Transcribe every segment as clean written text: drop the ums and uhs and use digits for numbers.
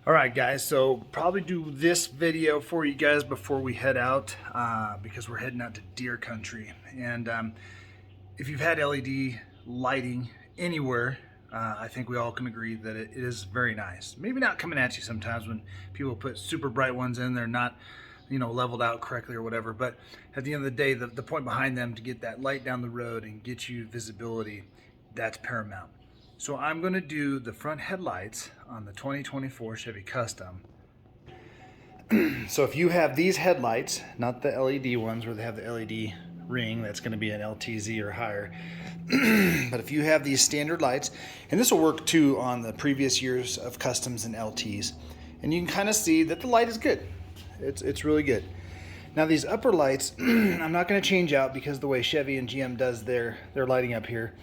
All right, guys, so probably do this video for you guys before we head out because we're heading out to deer country. And if you've had LED lighting anywhere, I think we all can agree that it is very nice. Maybe not coming at you sometimes when people put super bright ones in, they're not, you know, leveled out correctly or whatever. But at the end of the day, the point behind them to get that light down the road and get you visibility, that's paramount. So I'm going to do the front headlights on the 2024 Chevy Custom. So if you have these headlights, not the LED ones where they have the LED ring, that's going to be an LTZ or higher. But if you have these standard lights, and this will work too on the previous years of Customs and LTs, and you can kind of see that the light is good. It's really good. Now these upper lights, I'm not going to change out because the way Chevy and GM does their lighting up here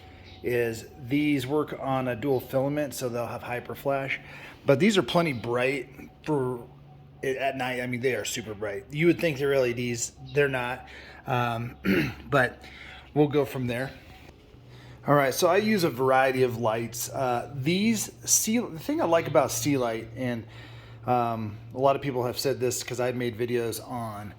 is these work on a dual filament, so they'll have hyper flash, but these are plenty bright for at night. I mean, they are super bright. You would think they're LEDs, they're not, but we'll go from there. All right, so I use a variety of lights. The thing I like about Sea Light, and a lot of people have said this because I've made videos on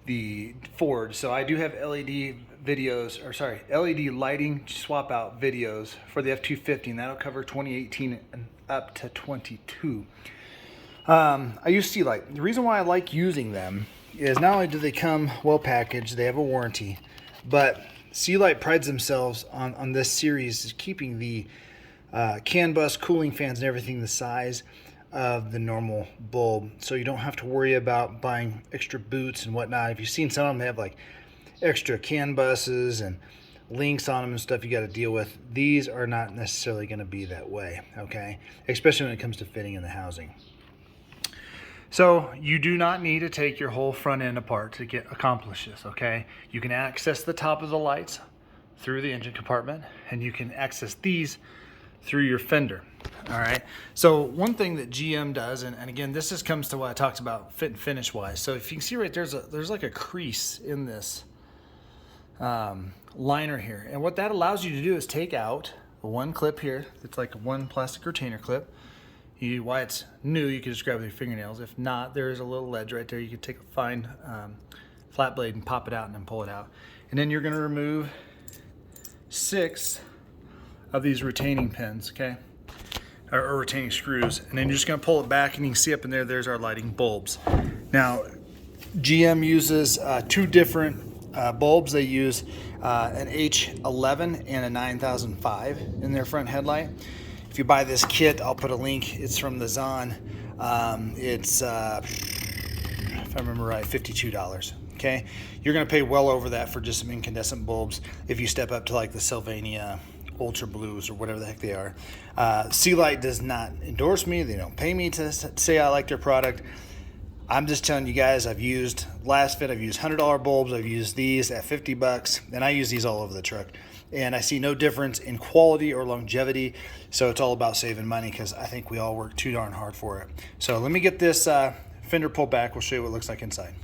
the Ford, so I do have LED videos, or sorry, LED lighting swap out videos for the F-250, and that'll cover 2018 and up to 22. I use Sea Light. The reason why I like using them is not only do they come well packaged, they have a warranty, but Sea Light prides themselves on this series is keeping the CAN bus, cooling fans, and everything the size of the normal bulb, so you don't have to worry about buying extra boots and whatnot. If you've seen some of them, they have like extra CAN buses and links on them and stuff you got to deal with. These are not necessarily going to be that way, okay? Especially when it comes to fitting in the housing. So you do not need to take your whole front end apart to accomplish this, okay? You can access the top of the lights through the engine compartment, and you can access these through your fender. All right, so one thing that GM does, and again, this just comes to what I talked about fit and finish wise. So if you can see right there's like a crease in this liner here, and what that allows you to do is take out one clip here. It's like one plastic retainer clip. Why it's new, you can just grab it with your fingernails. If not, there is a little ledge right there. You can take a fine flat blade and pop it out and then pull it out. And then you're going to remove 6 of these retaining pins, okay? Or retaining screws, and then you're just going to pull it back, and you can see up in there, there's our lighting bulbs. Now, GM uses 2 different bulbs. They use an H11 and a 9005 in their front headlight. If you buy this kit, I'll put a link. It's from the Zon. It's, if I remember right, $52. Okay, you're going to pay well over that for just some incandescent bulbs if you step up to like the Sylvania Ultra Blues or whatever the heck they are. Sea Light does not endorse me. They don't pay me to say I like their product. I'm just telling you guys, I've used last fit, I've used $100 bulbs, I've used these at $50, and I use these all over the truck. And I see no difference in quality or longevity, so it's all about saving money because I think we all work too darn hard for it. So let me get this fender pulled back. We'll show you what it looks like inside.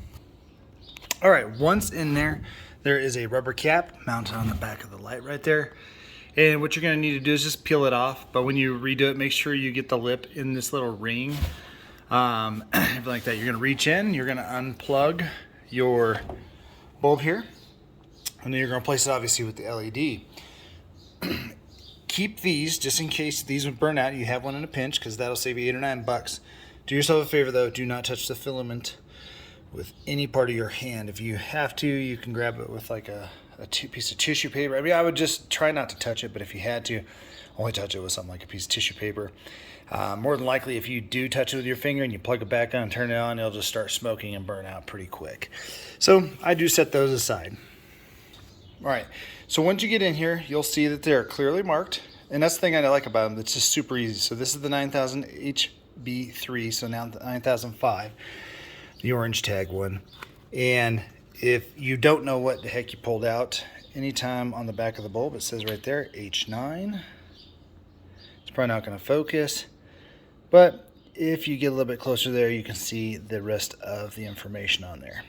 All right, once in there, there is a rubber cap mounted on the back of the light right there. And what you're going to need to do is just peel it off. But when you redo it, make sure you get the lip in this little ring. Like that. You're going to reach in, you're going to unplug your bulb here. And then you're going to replace it obviously with the LED. Keep these just in case these would burn out. You have one in a pinch because that'll save you $8 or $9. Do yourself a favor though. Do not touch the filament with any part of your hand. If you have to, you can grab it with like a piece of tissue paper. I mean, I would just try not to touch it, but if you had to, only touch it with something like a piece of tissue paper. More than likely, if you do touch it with your finger and you plug it back on and turn it on, it'll just start smoking and burn out pretty quick. So I do set those aside. All right, so once you get in here, you'll see that they're clearly marked, and that's the thing I like about them. It's just super easy. So this is the 9000 HB3, so now the 9005, the orange tag one. And if you don't know what the heck you pulled out, anytime on the back of the bulb, it says right there, H9. It's probably not going to focus, but if you get a little bit closer there, you can see the rest of the information on there.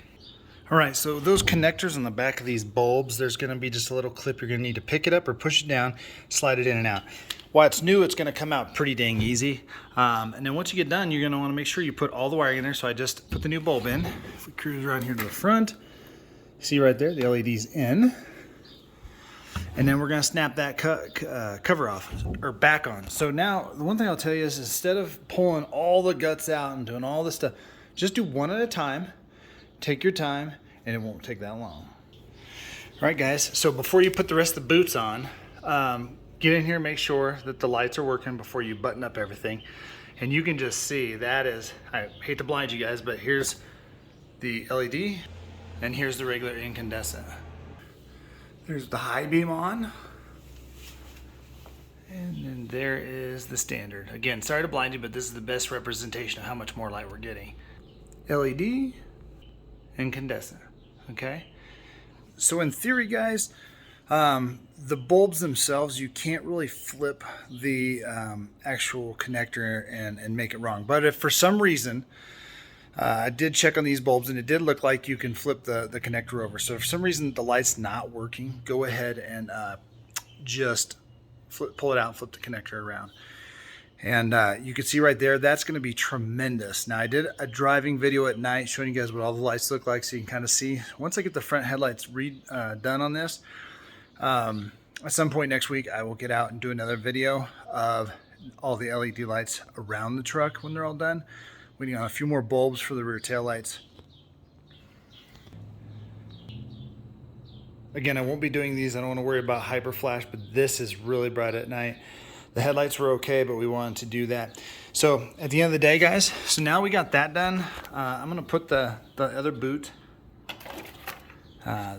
All right, so those connectors on the back of these bulbs, there's going to be just a little clip. You're going to need to pick it up or push it down, slide it in and out. While it's new, it's going to come out pretty dang easy. And then once you get done, you're going to want to make sure you put all the wiring in there. So I just put the new bulb in. If we cruise around here to the front, see right there, the LED's in. And then we're going to snap that cover off, or back on. So now, the one thing I'll tell you is instead of pulling all the guts out and doing all this stuff, just do one at a time. Take your time, and it won't take that long. All right, guys, so before you put the rest of the boots on, get in here, make sure that the lights are working before you button up everything. And you can just see that is, I hate to blind you guys, but here's the LED, and here's the regular incandescent. There's the high beam on, and then there is the standard. Again, sorry to blind you, but this is the best representation of how much more light we're getting. LED, incandescent, okay? So in theory, guys, the bulbs themselves, you can't really flip the actual connector and make it wrong. But if for some reason, I did check on these bulbs and it did look like you can flip the connector over. So if for some reason the light's not working, go ahead and just pull it out and flip the connector around. And you can see right there, that's going to be tremendous. Now, I did a driving video at night showing you guys what all the lights look like so you can kind of see. Once I get the front headlights done on this, at some point next week, I will get out and do another video of all the LED lights around the truck when they're all done. Waiting on a few more bulbs for the rear tail lights. Again, I won't be doing these. I don't want to worry about hyper flash, but this is really bright at night. The headlights were okay, but we wanted to do that. So at the end of the day, guys, so now we got that done. I'm going to put the other boot,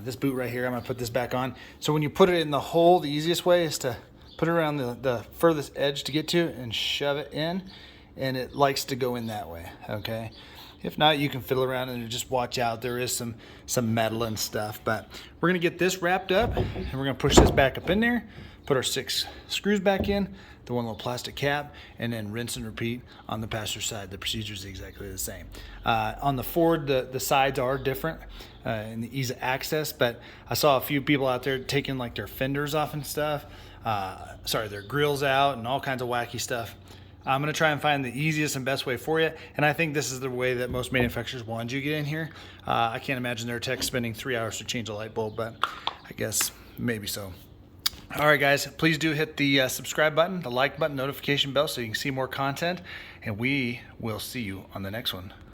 this boot right here, I'm going to put this back on. So when you put it in the hole, the easiest way is to put it around the furthest edge to get to and shove it in. And it likes to go in that way, okay? If not, you can fiddle around and just watch out. There is some metal and stuff, but we're gonna get this wrapped up and we're gonna push this back up in there, put our 6 screws back in, the one little plastic cap, and then rinse and repeat on the passenger side. The procedure is exactly the same. On the Ford, the sides are different in the ease of access, but I saw a few people out there taking like their fenders off and stuff. Their grills out and all kinds of wacky stuff. I'm going to try and find the easiest and best way for you, and I think this is the way that most manufacturers want you to get in here. I can't imagine their tech spending 3 hours to change a light bulb, but I guess maybe so. All right, guys, please do hit the subscribe button, the like button, notification bell so you can see more content, and we will see you on the next one.